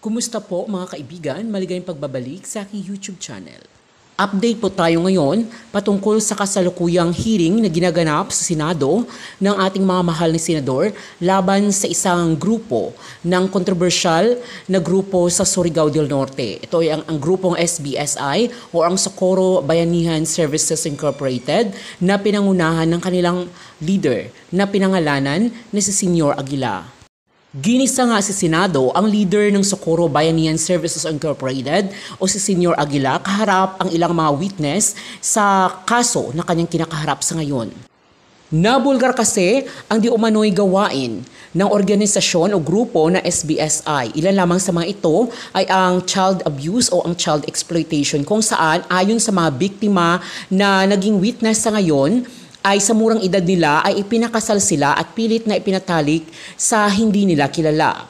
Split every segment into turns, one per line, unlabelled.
Kumusta po mga kaibigan? Maligayang pagbabalik sa aking YouTube channel. Update po tayo ngayon patungkol sa kasalukuyang hearing na ginaganap sa Senado ng ating mga mahal na senador laban sa isang grupo ng kontrobersyal na grupo sa Surigao del Norte. Ito ay ang grupong SBSI o ang Socorro Bayanihan Services Incorporated na pinangunahan ng kanilang leader na pinangalanan na si Senior Aguila. Ginisa nga sa Senado ang leader ng Socorro Bayanihan Services Incorporated o si Senior Aguila kaharap ang ilang mga witness sa kaso na kanyang kinakaharap sa ngayon. Nabulgar kasi ang di umano'y gawain ng organisasyon o grupo na SBSI. Ilan lamang sa mga ito ay ang child abuse o ang child exploitation kung saan ayon sa mga biktima na naging witness sa ngayon ay sa murang edad nila ay ipinakasal sila at pilit na ipinatalik sa hindi nila kilala.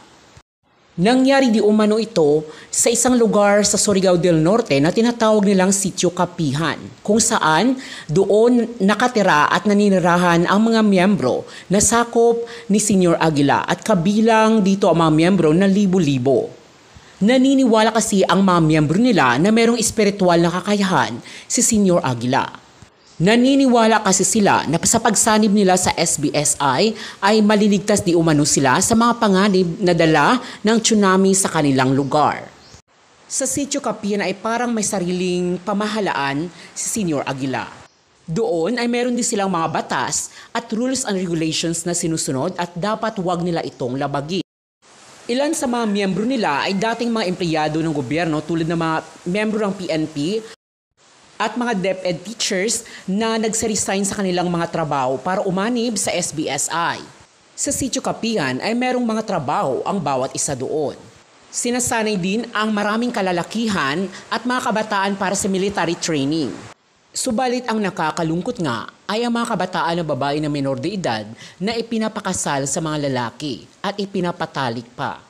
Nangyari di umano ito sa isang lugar sa Surigao del Norte na tinatawag nilang Sitio Kapihan, kung saan doon nakatira at naninirahan ang mga miyembro na sakop ni Senior Aguila at kabilang dito ang mga miyembro na libo-libo. Naniniwala kasi ang mga miyembro nila na merong espiritual na kakayahan si Senior Aguila. Naniniwala kasi sila na sa pagsanib nila sa SBSI ay maliligtas di umano sila sa mga panganib na dala ng tsunami sa kanilang lugar. Sa Sitio Kapihan ay parang may sariling pamahalaan si Senior Aguila. Doon ay meron din silang mga batas at rules and regulations na sinusunod at dapat huwag nila itong labagin. Ilan sa mga miyembro nila ay dating mga empleyado ng gobyerno tulad ng mga miyembro ng PNP at mga DepEd teachers na nagse-resign sa kanilang mga trabaho para umanib sa SBSI. Sa Sitio Kapihan ay merong mga trabaho ang bawat isa doon. Sinasanay din ang maraming kalalakihan at mga kabataan para sa military training. Subalit ang nakakalungkot nga ay ang mga kabataan na babae na menor de edad na ipinapakasal sa mga lalaki at ipinapatalik pa.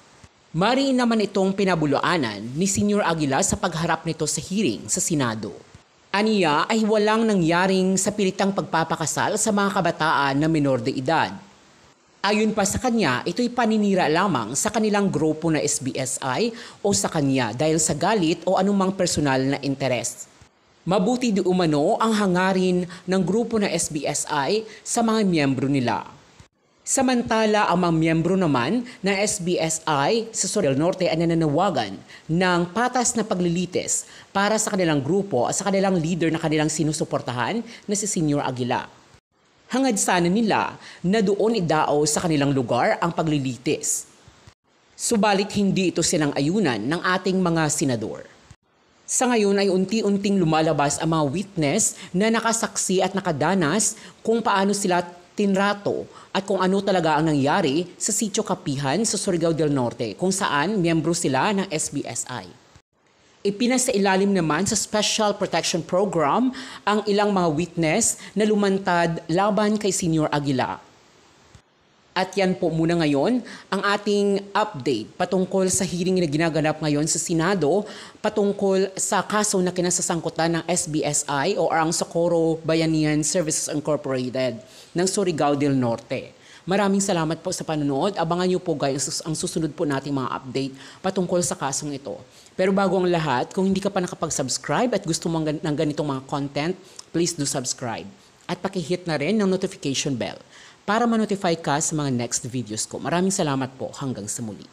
Mariin naman itong pinabulaanan ni Senior Aguila sa pagharap nito sa hearing sa Senado. Aniya ay walang nangyaring sa pilitang pagpapakasal sa mga kabataan na menor de edad. Ayon pa sa kanya, ito'y paninira lamang sa kanilang grupo na SBSI o sa kanya dahil sa galit o anumang personal na interes. Mabuti di umano ang hangarin ng grupo na SBSI sa mga miyembro nila. Samantala, ang mga miyembro naman ng SBSI sa Surigao del Norte ay nananawagan ng patas na paglilitis para sa kanilang grupo at sa kanilang leader na kanilang sinusuportahan na si Senior Aguila. Hangad sana nila na doon idao sa kanilang lugar ang paglilitis. Subalit hindi ito sinang-ayunan ng ating mga senador. Sa ngayon ay unti-unting lumalabas ang mga witness na nakasaksi at nakadanas kung paano sila tinrato at kung ano talaga ang nangyari sa Sitio Kapihan sa Surigao del Norte kung saan miyembro sila ng SBSI. Ipinasailalim naman sa Special Protection Program ang ilang mga witness na lumantad laban kay Senior Aguila. At yan po muna ngayon ang ating update patungkol sa hearing na ginaganap ngayon sa Senado patungkol sa kaso na kinasasangkutan ng SBSI o ang Socorro Bayanihan Services Incorporated ng Surigao del Norte. Maraming salamat po sa panonood. Abangan niyo po guys ang susunod po nating mga update patungkol sa kasong ito. Pero bago ang lahat, kung hindi ka pa nakapag-subscribe at gusto mo ng ganitong mga content, please do subscribe. At pakihit na rin ng notification bell para ma-notify ka sa mga next videos ko. Maraming salamat po. Hanggang sa muli.